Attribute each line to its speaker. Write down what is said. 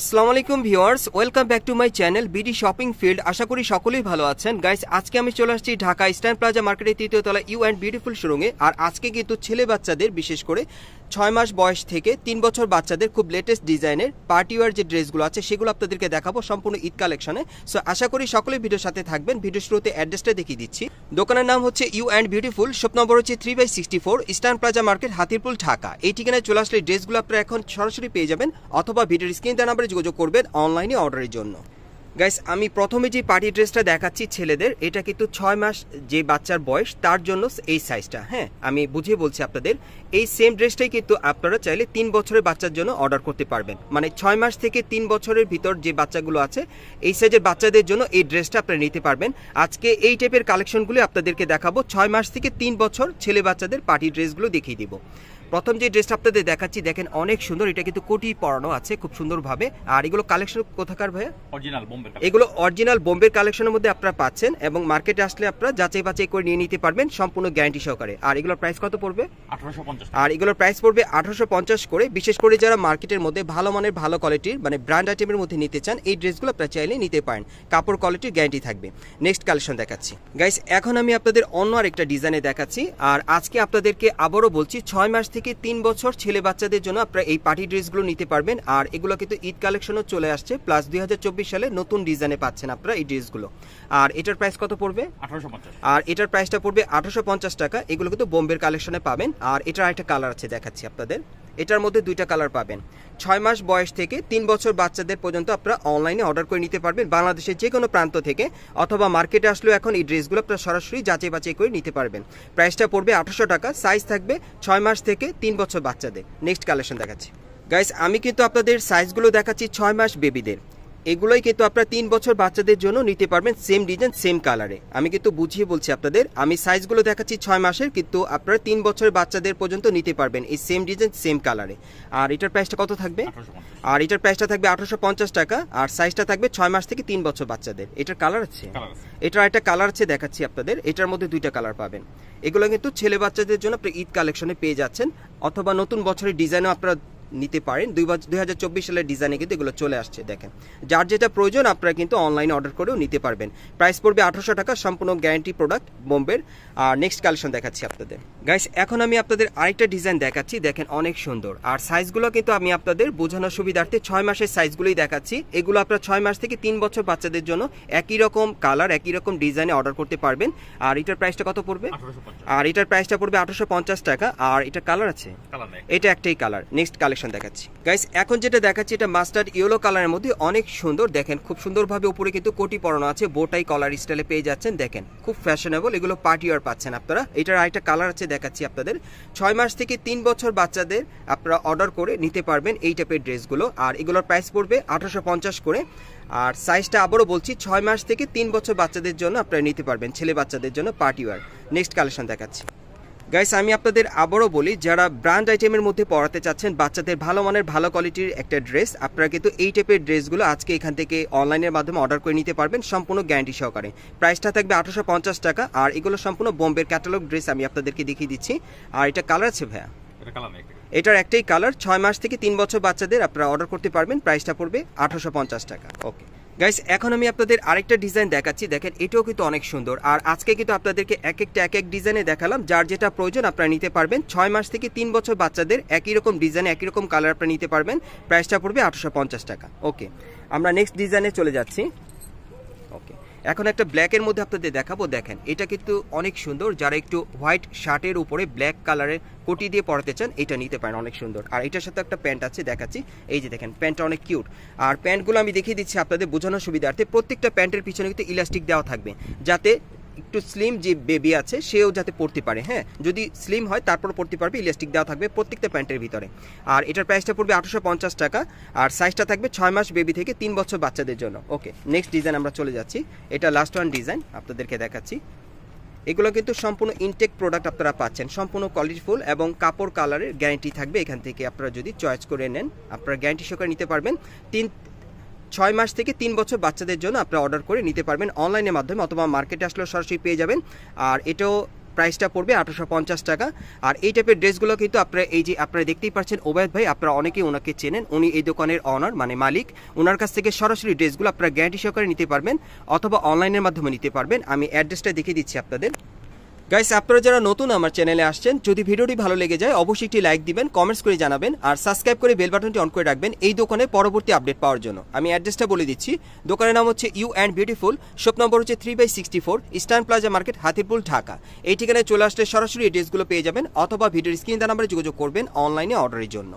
Speaker 1: আসসালামু আলাইকুম viewers, welcome back to my channel BD shopping field. আশা করি সকলেই ভালো আছেন। গাইস, আজকে আমি চলে আসছি ঢাকা ইস্টার্ন প্লাজা মার্কেটের ৩য় তলা ইউ অ্যান্ড বিউটিফুল শোরুমে। আর আজকে কিন্তু ছেলে বাচ্চাদের, বিশেষ করে 6 মাস বয়স থেকে 3 বছর বাচ্চাদের খুব লেটেস্ট ডিজাইনের পার্টিওয়ার যে ড্রেসগুলো আছে সেগুলো আপনাদেরকে দেখাবো সম্পূর্ণ ঈদ কালেকশনে। সো আশা করি সকলেই ভিডিওর সাথে থাকবেন। ভিডিও শুরুতে অ্যাড্রেসটা দেখিয়ে দিচ্ছি। দোকানের নাম হচ্ছে you and beautiful, shop number হচ্ছে 3/64, eastern plaza market, Hatirpul, Dhaka. এই ঠিকানায় চলে আসলে ড্রেসগুলো আপনারা এখন সরাসরি পেয়ে যাবেন, অথবা ভিডিওর স্ক্রিন দেওয়া নাম্বারে যোগাযোগ করবেন অনলাইনে অর্ডারের জন্য। গাইস, আমি প্রথমে যে পার্টি ড্রেসটা দেখাচ্ছি ছেলেদের, এটা কিন্তু 6 মাস যে বাচ্চার বয়স তার জন্য এই সাইজটা। হ্যাঁ, আমি বুঝিয়ে বলছি আপনাদের, এই সেম ড্রেসটাই কিন্তু আপনারা চাইলে 3 বছরের বাচ্চার জন্য অর্ডার করতে পারবেন। মানে 6 মাস থেকে 3 বছরের ভিতর যে বাচ্চাগুলো আছে এই সাইজের বাচ্চাদের জন্য এই ড্রেসটা আপনারা নিতে পারবেন। আজকে এই টাইপের কালেকশনগুলো আপনাদেরকে দেখাবো। 6 মাস থেকে 3 বছর ছেলে বাচ্চাদের পার্টি ড্রেসগুলো দেখিয়ে দিব। প্রথম যে ড্রেসটা আপনাদের দেখাচ্ছি, দেখেন অনেক সুন্দর। এটা কিন্তু কোটি পরানো আছে খুব সুন্দরভাবে। আর এগুলো কালেকশন কোথাকার ভাইয়া?
Speaker 2: অরিজিনাল বোম্বে।
Speaker 1: এগুলো অরিজিনাল বোম্বের কালেকশনের মধ্যে আপনারা পাচ্ছেন, এবং মার্কেটে আসলে আপনারা যাচাই বাছাই করে নিয়ে নিতে পারবেন সম্পূর্ণ গ্যারান্টি সহকারে। আর এগুলোর প্রাইস কত পড়বে?
Speaker 2: 1850।
Speaker 1: আর এগুলোর প্রাইস পড়বে 1850 করে। বিশেষ করে যারা মার্কেটের মধ্যে ভালো মানের, ভালো কোয়ালিটির, মানে ব্র্যান্ড আইটেমের মধ্যে নিতে চান, এই ড্রেসগুলো আপনারা চাইলে নিতে পারেন। কাপড় কোয়ালিটির গ্যারান্টি থাকবে। নেক্সট কালেকশন দেখাচ্ছি। গাইস, এখন আমি আপনাদের অন্য আরেকটা ডিজাইনে দেখাচ্ছি। আর আজকে আপনাদেরকে আবারও বলছি, 6 মাস থেকে 3 বছর ছেলে বাচ্চাদের জন্য আপনারা এই পার্টি ড্রেসগুলো নিতে পারবেন। আর এগুলো কিন্তু ঈদ কালেকশনও চলে আসছে, প্লাস 2024 সালে নতুন ডিজাইনে পাচ্ছেন আপনারা এই ড্রেসগুলো। আর এটার প্রাইস কত পড়বে?
Speaker 2: 1850।
Speaker 1: আর এটার প্রাইসটা পড়বে 1850 টাকা। এগুলো কিন্তু বোম্বের কালেকশনে পাবেন। আর এটার আরেকটা কালার আছে, দেখাচ্ছি আপনাদের। এটার মধ্যে 2টা কালার পাবেন। 6 মাস বয়স থেকে 3 বছর বাচ্চাদের পর্যন্ত আপনারা অনলাইনে অর্ডার করে নিতে পারবেন বাংলাদেশের যে কোনো প্রান্ত থেকে, অথবা মার্কেটে আসলেও এখন এই ড্রেসগুলো আপনারা সরাসরি যাচাই বাছাই করে নিতে পারবেন। প্রাইসটা পড়বে 1800 টাকা। সাইজ থাকবে 6 মাস থেকে 3 বছর বাচ্চাদের। নেক্সট কালেকশন দেখাচ্ছি। গাইস, আমি কিন্তু আপনাদের সাইজগুলো দেখাচ্ছি 6 মাস বেবিদের। এগুলোই কিন্তু আপনারা 3 বছর বাচ্চাদের জন্য নিতে পারবেন, সেম ডিজাইন সেম কালারে। আমি কিন্তু বুঝিয়ে বলছি আপনাদের, আমি সাইজগুলো দেখাচ্ছি 6 মাসের, কিন্তু আপনারা 3 বছর বাচ্চাদের পর্যন্ত নিতে পারবেন এই সেম ডিজাইন সেম কালারে। আর এটার প্রাইসটা কত থাকবে?
Speaker 2: 1850।
Speaker 1: আর এটার প্রাইসটা থাকবে 1850 টাকা। আর সাইজটা থাকবে 6 মাস থেকে 3 বছর বাচ্চাদের। এটার কালার আছে, এটার একটা কালার আছে, দেখাচ্ছি আপনাদের। এটার মধ্যে 2টা কালার পাবেন। এগুলো কিন্তু ছেলে বাচ্চাদের জন্য আপনি ঈদ কালেকশনে পেয়ে যাচ্ছেন, অথবা নতুন বছরের ডিজাইনও আপনারা নিতে পারেন। 2024 সালের ডিজাইনে কিন্তু এগুলো চলে আসছে। দেখেন, যার যেটা প্রয়োজন আপনারা কিন্তু অনলাইনে অর্ডার করেও নিতে পারবেন। প্রাইস পড়বে 1800 টাকা, সম্পূর্ণ গ্যারান্টি প্রোডাক্ট বোম্বের। আর নেক্সট কালেকশন দেখাচ্ছি আপনাদের। গাইস, এখন আমি আপনাদের আরেকটা ডিজাইন দেখাচ্ছি। দেখেন, অনেক সুন্দর। আর সাইজগুলো কিন্তু আমি আপনাদের বোঝানোর সুবিধার্থে 6 মাসের সাইজগুলোই দেখাচ্ছি। এগুলো আপনারা 6 মাস থেকে 3 বছর বাচ্চাদের জন্য একই রকম কালার, একই রকম ডিজাইনে অর্ডার করতে পারবেন। আর এটার প্রাইসটা কত পড়বে?
Speaker 2: 1850।
Speaker 1: আর এটার প্রাইসটা পড়বে 1850 টাকা। আর এটা কালার আছে, এটা একটাই কালার। নেক্সট কালেকশন দেখাচ্ছি। গাইস, এখন যেটা দেখাচ্ছি এটা মাস্টার্ড ইয়েলো কালারের মধ্যে অনেক সুন্দর। দেখেন, খুব সুন্দরভাবে উপরে কিন্তু কোটি পরানো আছে, বোটাই কলার স্টাইলে পেয়ে যাচ্ছেন। দেখেন, খুব ফ্যাশনেবল। এগুলো পার্টি ওয়্যার পাচ্ছেন আপনারা। এটার আরেকটা কালার আছে, দেখাচ্ছি আপনাদের। 6 মাস থেকে 3 বছর বাচ্চাদের আপনারা অর্ডার করে নিতে পারবেন এই টাইপের ড্রেসগুলো। আর এগুলোর প্রাইস পড়বে 1850 করে। আর সাইজটা আবারও বলছি, 6 মাস থেকে 3 বছর বাচ্চাদের জন্য আপনারা নিতে পারবেন, ছেলে বাচ্চাদের জন্য পার্টি ওয়্যার। নেক্সট কালেকশন দেখাচ্ছি। গাইস, আমি আপনাদের আবারও বলি, যারা ব্র্যান্ড আইটেমের মধ্যে পরাতে চাচ্ছেন বাচ্চাদের ভালো মানের, ভালো কোয়ালিটির একটা ড্রেস, আপনারা কিন্তু এই টাইপের ড্রেসগুলো আজকে এখান থেকে অনলাইনের মাধ্যমে অর্ডার করে নিতে পারবেন সম্পূর্ণ গ্যারান্টি সহকারে। প্রাইসটা থাকবে 1850 টাকা। আর এগুলো সম্পূর্ণ বোম্বের ক্যাটালগ ড্রেস আমি আপনাদেরকে দেখিয়ে দিচ্ছি। আর এটা কালার আছে ভাইয়া? এটার একটাই কালার। 6 মাস থেকে 3 বছর বাচ্চাদের আপনারা অর্ডার করতে পারবেন। প্রাইসটা পড়বে 1850 টাকা। ওকে গাইস, এখন আমি আপনাদের আরেকটা ডিজাইন দেখাচ্ছি। দেখেন, এটাও কিন্তু অনেক সুন্দর। আর আজকে কিন্তু আপনাদেরকে এক এক ডিজাইনে দেখালাম। যার যেটা প্রয়োজন আপনারা নিতে পারবেন। 6 মাস থেকে 3 বছর বাচ্চাদের একই রকম ডিজাইন, একই রকম কালার আপনারা নিতে পারবেন। প্রাইসটা পড়বে 1850 টাকা। ওকে, আমরা নেক্সট ডিজাইনে চলে যাচ্ছি। ওকে, এখন একটা ব্ল্যাকের মধ্যে আপনাদের দেখাবো। দেখেন, এটা কিন্তু অনেক সুন্দর। যারা একটু হোয়াইট শার্টের উপরে ব্ল্যাক কালারের কোটি দিয়ে পরাতে চান, এটা নিতে পারেন, অনেক সুন্দর। আর এটার সাথে একটা প্যান্ট আছে, দেখাচ্ছি। এই যে দেখেন, প্যান্টটা অনেক কিউট। আর প্যান্টগুলো আমি দেখিয়ে দিচ্ছি আপনাদের বোঝানোর সুবিধার্থে। প্রত্যেকটা প্যান্টের পিছনে কিন্তু ইলাস্টিক দেওয়া থাকবে, যাতে একটু স্লিম যে বেবি আছে সেও যাতে পড়তে পারে। হ্যাঁ, যদি স্লিম হয় তারপর পড়তে পারবে। ইলাস্টিক দেওয়া থাকবে প্রত্যেকটা প্যান্টের ভিতরে। আর এটার প্রাইসটা পড়বে 1850 টাকা। আর সাইজটা থাকবে 6 মাস বেবি থেকে 3 বছর বাচ্চাদের জন্য। ওকে, নেক্সট ডিজাইন আমরা চলে যাচ্ছি। এটা লাস্ট ওয়ান ডিজাইন আপনাদেরকে দেখাচ্ছি। এগুলো কিন্তু সম্পূর্ণ ইনটেক প্রোডাক্ট আপনারা পাচ্ছেন, সম্পূর্ণ কোয়ালিটিফুল, এবং কাপড় কালারের গ্যারান্টি থাকবে। এখান থেকে আপনারা যদি চয়েস করে নেন, আপনারা গ্যারান্টি সহকারে নিতে পারবেন। 6 মাস থেকে 3 বছর বাচ্চাদের জন্য আপনারা অর্ডার করে নিতে পারবেন অনলাইনের মাধ্যমে, অথবা মার্কেটে আসলেও সরাসরি পেয়ে যাবেন। আর এটাও প্রাইসটা পড়বে 1850 টাকা। আর এই টাইপের ড্রেসগুলো কিন্তু আপনারা এই যে আপনারা দেখতেই পাচ্ছেন ওবায়দ ভাই, আপনারা অনেকেই ওনাকে চেনেন, উনি এই দোকানের অনার মানে মালিক। ওনার কাছ থেকে সরাসরি ড্রেসগুলো আপনারা গ্যারান্টি সহকারে নিতে পারবেন অথবা অনলাইনের মাধ্যমে নিতে পারবেন। আমি অ্যাড্রেসটা দেখিয়ে দিচ্ছি আপনাদের। গাইস, আপনারা যারা নতুন আমার চ্যানেলে আসছেন, যদি ভিডিওটি ভালো লেগে যায় অবশ্যই একটি লাইক দিবেন, কমেন্টস করে জানাবেন আর সাবস্ক্রাইব করে বেল বাটনটি অন করে রাখবেন এই দোকানের পরবর্তী আপডেট পাওয়ার জন্য। আমি অ্যাড্রেসটা বলে দিচ্ছি। দোকানের নাম হচ্ছে you and beautiful, shop number হচ্ছে 3/64, eastern plaza market, Hatirpul, Dhaka. এই ঠিকানায় চলে আসলে সরাসরি এই ড্রেসগুলো পেয়ে যাবেন অথবা ভিডিওর স্ক্রিন দেওয়া নাম্বারে যোগাযোগ করবেন অনলাইনে অর্ডারের জন্য।